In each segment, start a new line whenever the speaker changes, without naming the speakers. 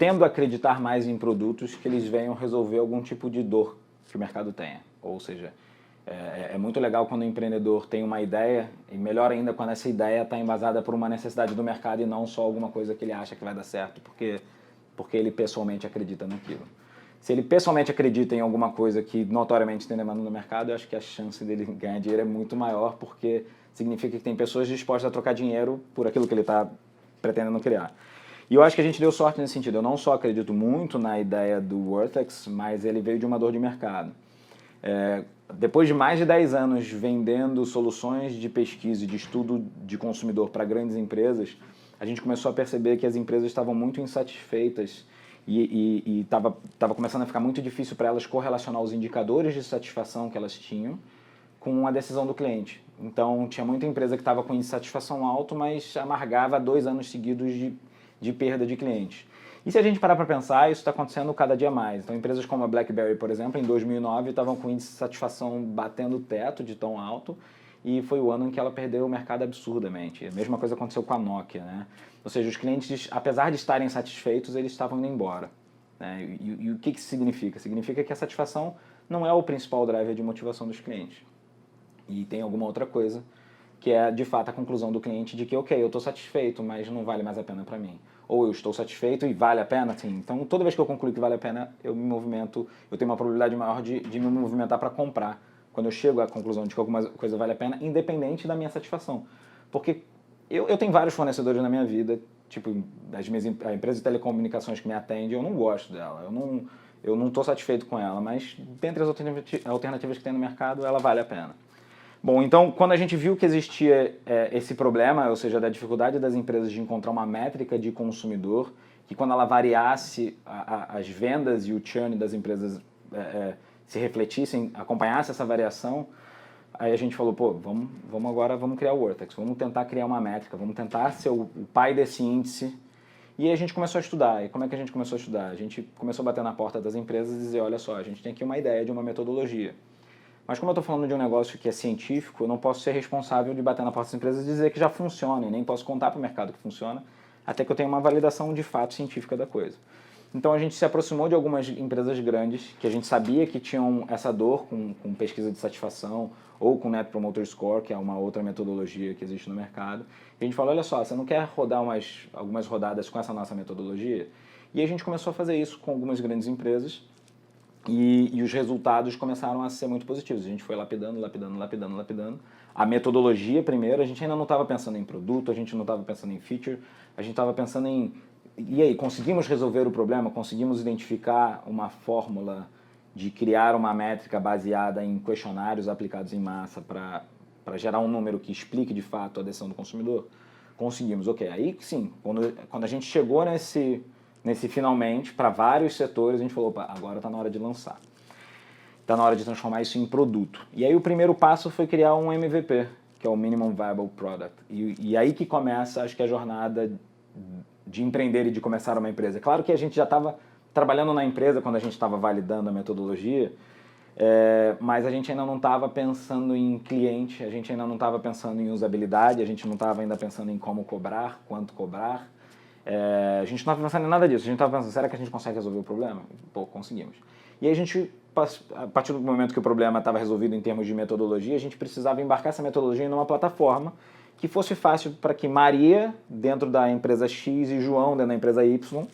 tendo a acreditar mais em produtos que eles venham resolver algum tipo de dor que o mercado tenha. Ou seja, é muito legal quando o empreendedor tem uma ideia, e melhor ainda quando essa ideia está embasada por uma necessidade do mercado e não só alguma coisa que ele acha que vai dar certo porque ele pessoalmente acredita naquilo. Se ele pessoalmente acredita em alguma coisa que notoriamente tem demanda no mercado, eu acho que a chance dele ganhar dinheiro é muito maior, porque significa que tem pessoas dispostas a trocar dinheiro por aquilo que ele está pretendendo criar. E eu acho que a gente deu sorte nesse sentido. Eu não só acredito muito na ideia do Vortex, mas ele veio de uma dor de mercado. Depois de mais de 10 anos vendendo soluções de pesquisa e de estudo de consumidor para grandes empresas, a gente começou a perceber que as empresas estavam muito insatisfeitas e estava começando a ficar muito difícil para elas correlacionar os indicadores de satisfação que elas tinham com a decisão do cliente. Então, tinha muita empresa que estava com insatisfação alto, mas amargava 2 anos seguidos de perda de clientes. E se a gente parar para pensar, isso está acontecendo cada dia mais. Então, empresas como a BlackBerry, por exemplo, em 2009 estavam com índice de satisfação batendo o teto de tão alto, e foi o ano em que ela perdeu o mercado absurdamente. A mesma coisa aconteceu com a Nokia, né? Ou seja, os clientes, apesar de estarem satisfeitos, eles estavam indo embora. Né? E o que isso significa? Significa que a satisfação não é o principal driver de motivação dos clientes. E tem alguma outra coisa, que é de fato a conclusão do cliente de que, ok, eu estou satisfeito, mas não vale mais a pena para mim. Ou eu estou satisfeito e vale a pena, sim. Então, toda vez que eu concluo que vale a pena, eu me movimento, eu tenho uma probabilidade maior de me movimentar para comprar, quando eu chego à conclusão de que alguma coisa vale a pena, independente da minha satisfação. Porque eu tenho vários fornecedores na minha vida, tipo, a empresa de telecomunicações que me atende, eu não gosto dela, eu não estou satisfeito com ela, mas dentre as alternativas que tem no mercado, ela vale a pena. Bom, então, quando a gente viu que existia esse problema, ou seja, da dificuldade das empresas de encontrar uma métrica de consumidor, que quando ela variasse as vendas e o churn das empresas se refletissem, acompanhasse essa variação, aí a gente falou, pô, vamos criar o Vortex, vamos tentar criar uma métrica, vamos tentar ser o pai desse índice. E aí a gente começou a estudar. E como é que a gente começou a estudar? A gente começou a bater na porta das empresas e dizer, olha só, a gente tem aqui uma ideia de uma metodologia. Mas como eu estou falando de um negócio que é científico, eu não posso ser responsável de bater na porta das empresas e dizer que já funciona, e nem posso contar para o mercado que funciona, até que eu tenha uma validação de fato científica da coisa. Então a gente se aproximou de algumas empresas grandes, que a gente sabia que tinham essa dor com pesquisa de satisfação, ou com Net Promoter Score, que é uma outra metodologia que existe no mercado. E a gente falou, olha só, você não quer rodar algumas rodadas com essa nossa metodologia? E a gente começou a fazer isso com algumas grandes empresas, e os resultados começaram a ser muito positivos. A gente foi lapidando. A metodologia, primeiro, a gente ainda não estava pensando em produto, a gente não estava pensando em feature, a gente estava pensando em... E aí, conseguimos resolver o problema? Conseguimos identificar uma fórmula de criar uma métrica baseada em questionários aplicados em massa para gerar um número que explique de fato a decisão do consumidor? Conseguimos, ok. Aí sim, quando a gente chegou nesse finalmente, para vários setores, a gente falou, opa, agora está na hora de lançar. Está na hora de transformar isso em produto. E aí o primeiro passo foi criar um MVP, que é o Minimum Viable Product. E aí que começa, acho que a jornada de empreender e de começar uma empresa. Claro que a gente já estava trabalhando na empresa quando a gente estava validando a metodologia, mas a gente ainda não estava pensando em cliente, a gente ainda não estava pensando em usabilidade, a gente não estava ainda pensando em como cobrar, quanto cobrar. A gente não estava pensando em nada disso, a gente estava pensando, será que a gente consegue resolver o problema? Pô, conseguimos. E aí a gente, a partir do momento que o problema estava resolvido em termos de metodologia, a gente precisava embarcar essa metodologia em uma plataforma que fosse fácil para que Maria, dentro da empresa X, e João, dentro da empresa Y,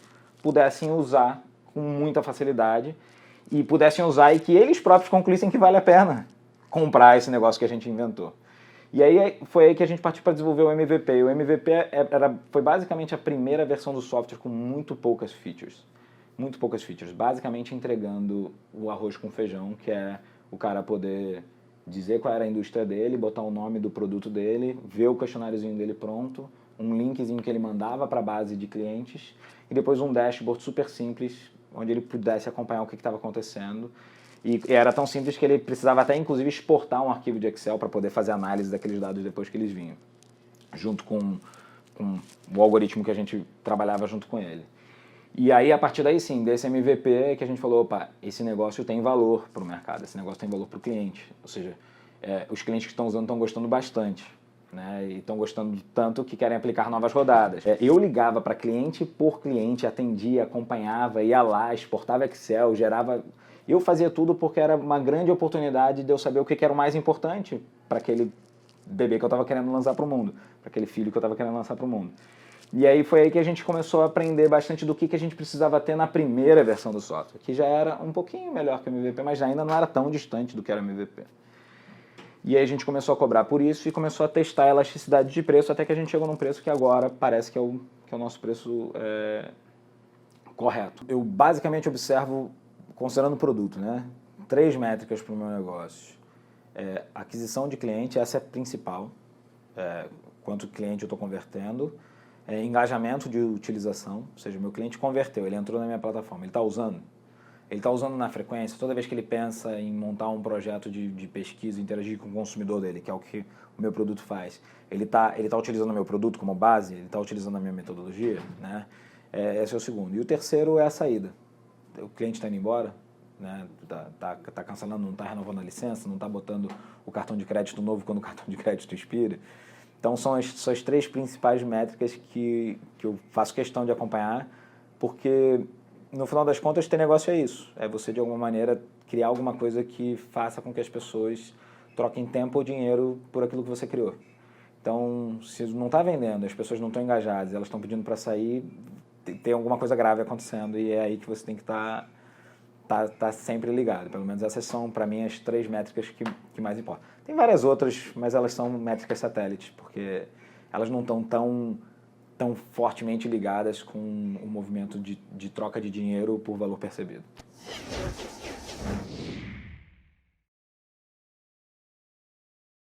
pudessem usar com muita facilidade e pudessem usar e que eles próprios concluíssem que vale a pena comprar esse negócio que a gente inventou. E aí foi aí que a gente partiu para desenvolver o MVP. O MVP foi basicamente a primeira versão do software com muito poucas features. Muito poucas features. Basicamente entregando o arroz com feijão, que é o cara poder dizer qual era a indústria dele, botar o nome do produto dele, ver o questionáriozinho dele pronto, um linkzinho que ele mandava para a base de clientes e depois um dashboard super simples, onde ele pudesse acompanhar o que estava acontecendo. E era tão simples que ele precisava até, inclusive, exportar um arquivo de Excel para poder fazer análise daqueles dados depois que eles vinham, junto com o algoritmo que a gente trabalhava junto com ele. E aí, a partir daí, sim, desse MVP, que a gente falou, opa, esse negócio tem valor para o mercado, esse negócio tem valor para o cliente. Ou seja, os clientes que estão usando estão gostando bastante. né? E estão gostando tanto que querem aplicar novas rodadas. Eu ligava para cliente por cliente, atendia, acompanhava, ia lá, exportava Excel, gerava... Eu fazia tudo porque era uma grande oportunidade de eu saber o que era o mais importante para aquele bebê que eu estava querendo lançar para o mundo, para aquele filho que eu estava querendo lançar para o mundo. E aí foi aí que a gente começou a aprender bastante do que a gente precisava ter na primeira versão do software, que já era um pouquinho melhor que o MVP, mas ainda não era tão distante do que era o MVP. E aí a gente começou a cobrar por isso e começou a testar a elasticidade de preço, até que a gente chegou num preço que agora parece que é o nosso preço correto. Eu basicamente observo, considerando o produto, né? 3 métricas para o meu negócio. Aquisição de cliente, essa é a principal. Quanto cliente eu estou convertendo. Engajamento de utilização, ou seja, meu cliente converteu, ele entrou na minha plataforma, ele está usando? Ele está usando na frequência, toda vez que ele pensa em montar um projeto de pesquisa, interagir com o consumidor dele, que é o que o meu produto faz, ele tá utilizando o meu produto como base, ele está utilizando a minha metodologia, né? Esse é o segundo. E o terceiro é a saída. O cliente está indo embora, né? Tá cancelando, não está renovando a licença, não está botando o cartão de crédito novo quando o cartão de crédito expira. Então são as 3 principais métricas que eu faço questão de acompanhar, porque no final das contas ter negócio é isso, é você de alguma maneira criar alguma coisa que faça com que as pessoas troquem tempo ou dinheiro por aquilo que você criou. Então, se não está vendendo, as pessoas não estão engajadas, elas estão pedindo para sair, tem alguma coisa grave acontecendo e é aí que você tem que estar sempre ligado. Pelo menos essas são, para mim, as 3 métricas que mais importam. Tem várias outras, mas elas são métricas satélites, porque elas não estão tão fortemente ligadas com o movimento de troca de dinheiro por valor percebido.